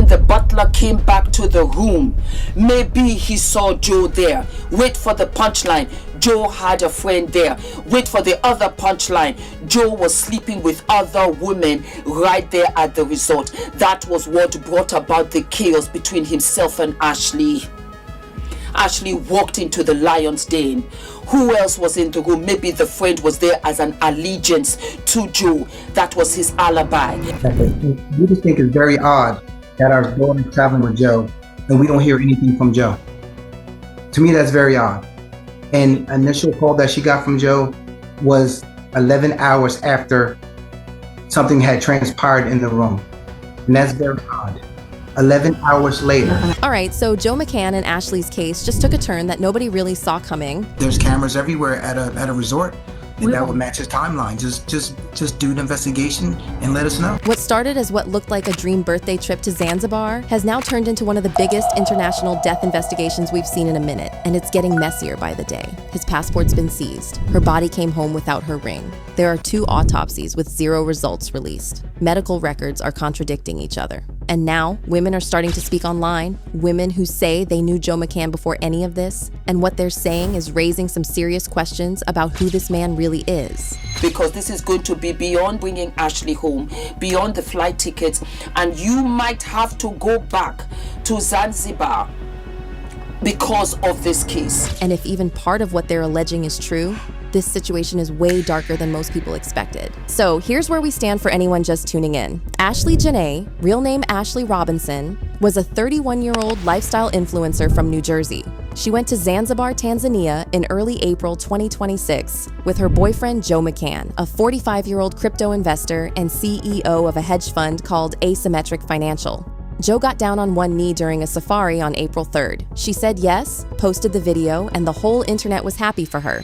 when the butler came back to the room, maybe he saw Joe there. Wait for the punchline. Joe had a friend there. Wait for the other punchline. Joe was sleeping with other women right there at the resort. That was what brought about the chaos between himself and Ashlee. Ashlee walked into the lion's den. Who else was in the room? Maybe the friend was there as an allegiance to Joe. That was his alibi. We just think it's very odd that our daughter is traveling with Joe and we don't hear anything from Joe. To me, that's very odd. And initial call that she got from Joe was 11 hours after something had transpired in the room. And that's very odd. 11 hours later. All right, so Joe McCann and Ashlee's case just took a turn that nobody really saw coming. There's cameras everywhere at a resort, and that would match his timeline. Just do an investigation and let us know. What started as what looked like a dream birthday trip to Zanzibar has now turned into one of the biggest international death investigations we've seen in a minute, and it's getting messier by the day. His passport's been seized. Her body came home without her ring. There are 2 autopsies with 0 results released. Medical records are contradicting each other. And now, women are starting to speak online, women who say they knew Joe McCann before any of this, and what they're saying is raising some serious questions about who this man really is. Because this is going to be beyond bringing Ashlee home, beyond the flight tickets, and you might have to go back to Zanzibar because of this case. And if even part of what they're alleging is true, this situation is way darker than most people expected. So here's where we stand for anyone just tuning in. Ashlee Janae, real name Ashlee Robinson, was a 31-year-old lifestyle influencer from New Jersey. She went to Zanzibar, Tanzania in early April 2026 with her boyfriend Joe McCann, a 45-year-old crypto investor and CEO of a hedge fund called Asymmetric Financial. Joe got down on one knee during a safari on April 3rd. She said yes, posted the video, and the whole internet was happy for her.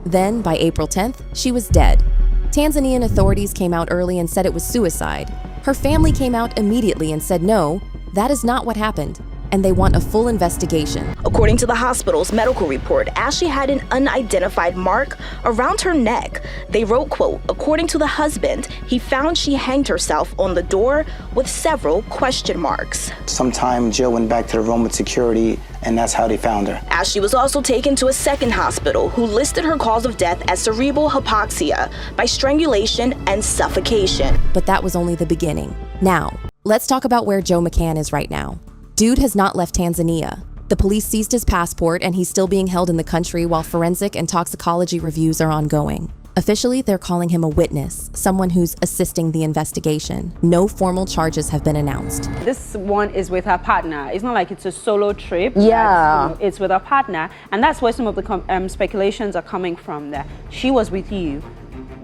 Then, by April 10th, she was dead. Tanzanian authorities came out early and said it was suicide. Her family came out immediately and said no, that is not what happened, and they want a full investigation. According to the hospital's medical report, Ashlee had an unidentified mark around her neck. They wrote, quote, according to the husband, he found she hanged herself on the door with several question marks. Sometime Jill went back to the room with security, and that's how they found her. Ashlee was also taken to a second hospital who listed her cause of death as cerebral hypoxia by strangulation and suffocation. But that was only the beginning. Now, let's talk about where Joe McCann is right now. Dude has not left Tanzania. The police seized his passport and he's still being held in the country while forensic and toxicology reviews are ongoing. Officially, they're calling him a witness, someone who's assisting the investigation. No formal charges have been announced. This one is with her partner. It's not like it's a solo trip. Yeah. It's with her partner, and that's where some of the speculations are coming from there. She was with you.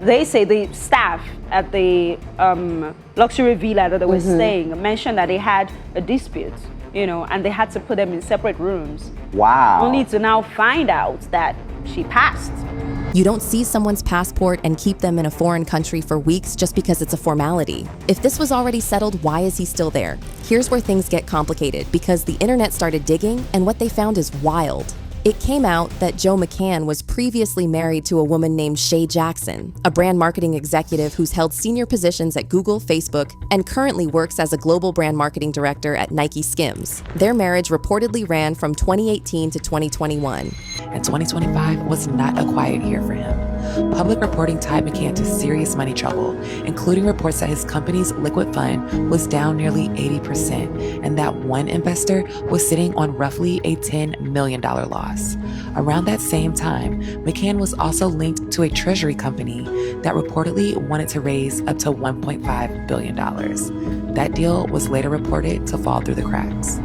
They say the staff at the luxury villa that they were staying mentioned that they had a dispute, and they had to put them in separate rooms. Wow. Only to now find out that she passed. You don't seize someone's passport and keep them in a foreign country for weeks just because it's a formality. If this was already settled, why is he still there? Here's where things get complicated because the internet started digging and what they found is wild. It came out that Joe McCann was previously married to a woman named Shay Jackson, a brand marketing executive who's held senior positions at Google, Facebook, and currently works as a global brand marketing director at Nike Skims. Their marriage reportedly ran from 2018 to 2021. And 2025 was not a quiet year for him. Public reporting tied McCann to serious money trouble, including reports that his company's liquid fund was down nearly 80%, and that one investor was sitting on roughly a $10 million loss. Around that same time, McCann was also linked to a treasury company that reportedly wanted to raise up to $1.5 billion. That deal was later reported to fall through the cracks.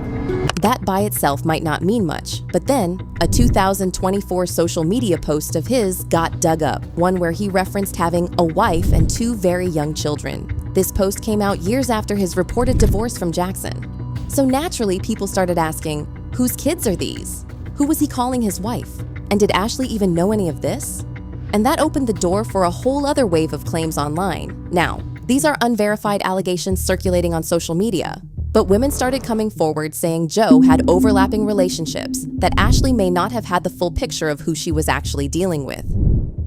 That by itself might not mean much, but then a 2024 social media post of his got dug up, one where he referenced having a wife and 2 very young children. This post came out years after his reported divorce from Jackson. So naturally, people started asking, whose kids are these? Who was he calling his wife? And did Ashlee even know any of this? And that opened the door for a whole other wave of claims online. Now, these are unverified allegations circulating on social media. But women started coming forward saying Joe had overlapping relationships, that Ashlee may not have had the full picture of who she was actually dealing with.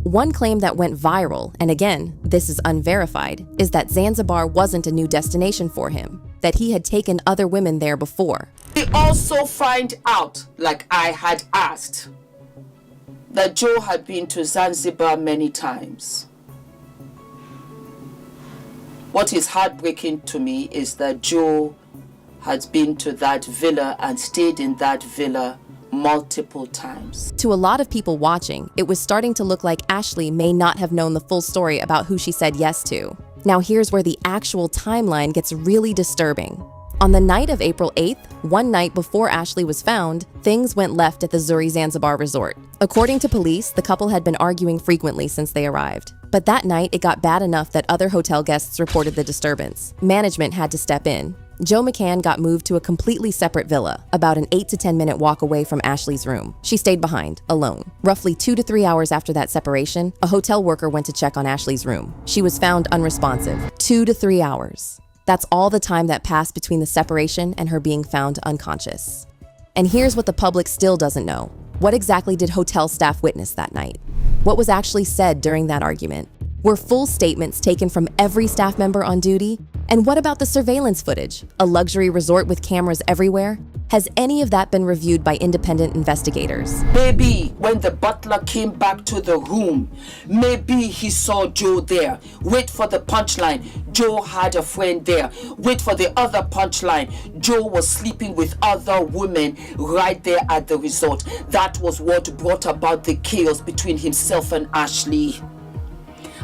One claim that went viral, and again, this is unverified, is that Zanzibar wasn't a new destination for him, that he had taken other women there before. We also find out, like I had asked, that Joe had been to Zanzibar many times. What is heartbreaking to me is that Joe had been to that villa and stayed in that villa multiple times. To a lot of people watching, it was starting to look like Ashlee may not have known the full story about who she said yes to. Now here's where the actual timeline gets really disturbing. On the night of April 8th, one night before Ashlee was found, things went left at the Zuri Zanzibar resort. According to police, the couple had been arguing frequently since they arrived. But that night, it got bad enough that other hotel guests reported the disturbance. Management had to step in. Joe McCann got moved to a completely separate villa, about an 8 to 10 minute walk away from Ashlee's room. She stayed behind, alone. Roughly 2 to 3 hours after that separation, a hotel worker went to check on Ashlee's room. She was found unresponsive. 2 to 3 hours. That's all the time that passed between the separation and her being found unconscious. And here's what the public still doesn't know. What exactly did hotel staff witness that night? What was actually said during that argument? Were full statements taken from every staff member on duty? And what about the surveillance footage? A luxury resort with cameras everywhere? Has any of that been reviewed by independent investigators? Maybe when the butler came back to the room, maybe he saw Joe there. Wait for the punchline. Joe had a friend there. Wait for the other punchline. Joe was sleeping with other women right there at the resort. That was what brought about the chaos between himself and Ashlee.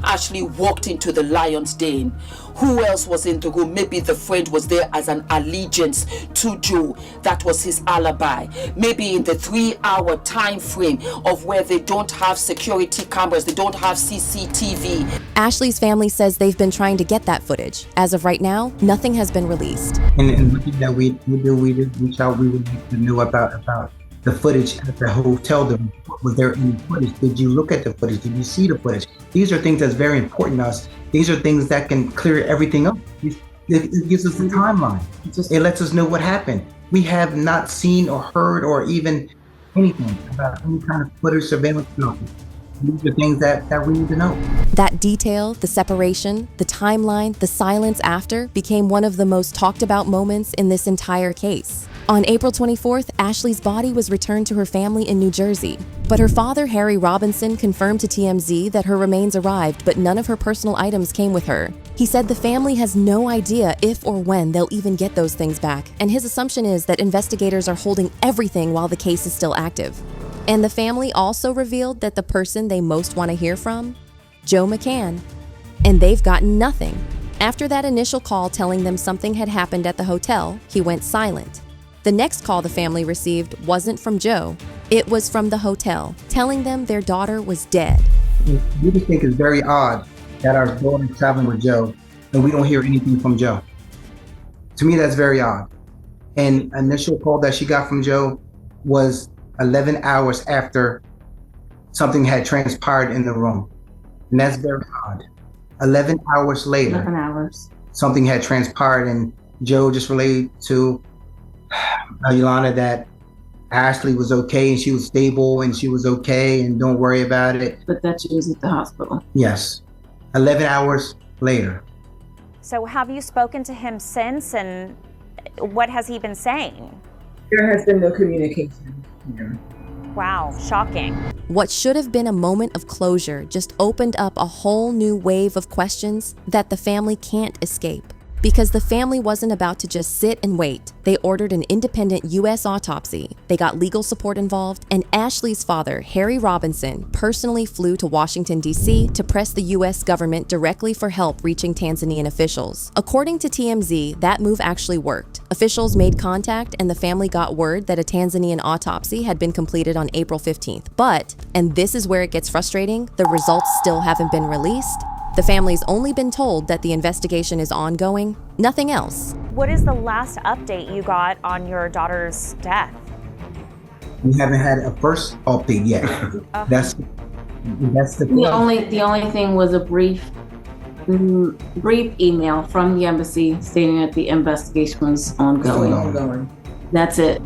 Ashlee walked into the lion's den. Who else was in the room? Maybe the friend was there as an allegiance to Joe. That was his alibi. Maybe in the 3-hour time frame of where they don't have security cameras, they don't have CCTV. Ashlee's family says they've been trying to get that footage. As of right now, nothing has been released. And looking that we did reach out, we would like to know about the footage at the hotel. Was there any footage? Did you look at the footage? Did you see the footage? These are things that's very important to us. These are things that can clear everything up. It gives us a timeline. It lets us know what happened. We have not seen or heard or even anything about any kind of footage, surveillance. These are things that we need to know. That detail, the separation, the timeline, the silence after became one of the most talked about moments in this entire case. On April 24th, Ashlee's body was returned to her family in New Jersey. But her father, Harry Robinson, confirmed to TMZ that her remains arrived, but none of her personal items came with her. He said the family has no idea if or when they'll even get those things back, and his assumption is that investigators are holding everything while the case is still active. And the family also revealed that the person they most want to hear from? Joe McCann. And they've gotten nothing. After that initial call telling them something had happened at the hotel, he went silent. The next call the family received wasn't from Joe. It was from the hotel, telling them their daughter was dead. We just think it's very odd that our daughter is traveling with Joe and we don't hear anything from Joe. To me, that's very odd. And initial call that she got from Joe was 11 hours after something had transpired in the room. And that's very odd. 11 hours later, 11 hours. Something had transpired and Joe just relayed to Yolanda that Ashlee was okay and she was stable and she was okay and don't worry about it. But that she was at the hospital. Yes. 11 hours later. So have you spoken to him since, and what has he been saying? There has been no communication here. Wow, shocking. What should have been a moment of closure just opened up a whole new wave of questions that the family can't escape. Because the family wasn't about to just sit and wait. They ordered an independent U.S. autopsy. They got legal support involved, and Ashlee's father, Harry Robinson, personally flew to Washington, D.C. to press the U.S. government directly for help reaching Tanzanian officials. According to TMZ, that move actually worked. Officials made contact, and the family got word that a Tanzanian autopsy had been completed on April 15th. But, and this is where it gets frustrating, the results still haven't been released. The family's only been told that the investigation is ongoing, nothing else. What is the last update you got on your daughter's death? We haven't had a first update yet. That's the The only thing was a brief brief email from the embassy stating that the investigation was ongoing. That's it.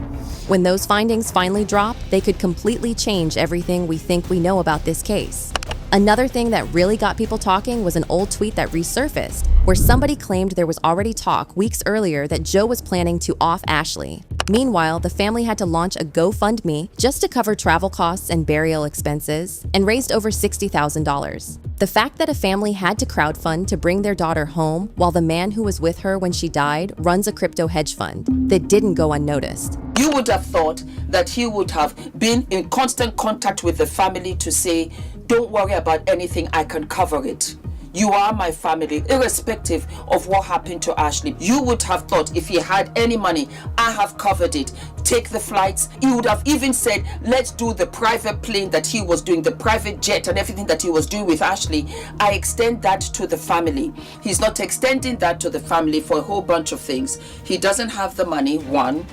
When those findings finally drop, they could completely change everything we think we know about this case. Another thing that really got people talking was an old tweet that resurfaced, where somebody claimed there was already talk weeks earlier that Joe was planning to off Ashlee. Meanwhile, the family had to launch a GoFundMe just to cover travel costs and burial expenses, and raised over $60,000. The fact that a family had to crowdfund to bring their daughter home while the man who was with her when she died runs a crypto hedge fund that didn't go unnoticed. You would have thought that he would have been in constant contact with the family to say, don't worry about anything, I can cover it. You are my family, irrespective of what happened to Ashlee. You would have thought if he had any money, I have covered it. Take the flights. He would have even said, let's do the private plane that he was doing, the private jet and everything that he was doing with Ashlee. I extend that to the family. He's not extending that to the family for a whole bunch of things. He doesn't have the money, one.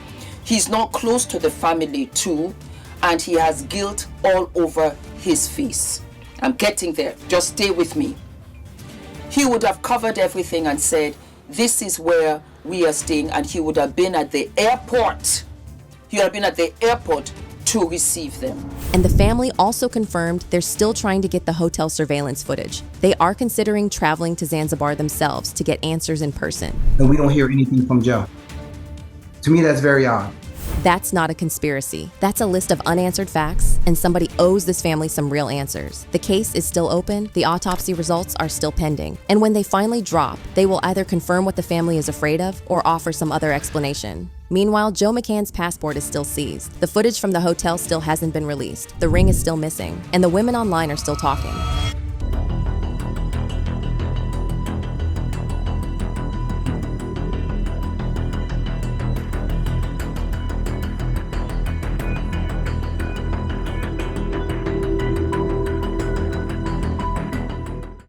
He's not close to the family, two. And he has guilt all over his face. I'm getting there. Just stay with me. He would have covered everything and said, this is where we are staying, and he would have been at the airport. He would have been at the airport to receive them. And the family also confirmed they're still trying to get the hotel surveillance footage. They are considering traveling to Zanzibar themselves to get answers in person. And we don't hear anything from Joe. To me, that's very odd. That's not a conspiracy. That's a list of unanswered facts, and somebody owes this family some real answers. The case is still open, the autopsy results are still pending, and when they finally drop, they will either confirm what the family is afraid of or offer some other explanation. Meanwhile, Joe McCann's passport is still seized. The footage from the hotel still hasn't been released. The ring is still missing, and the women online are still talking.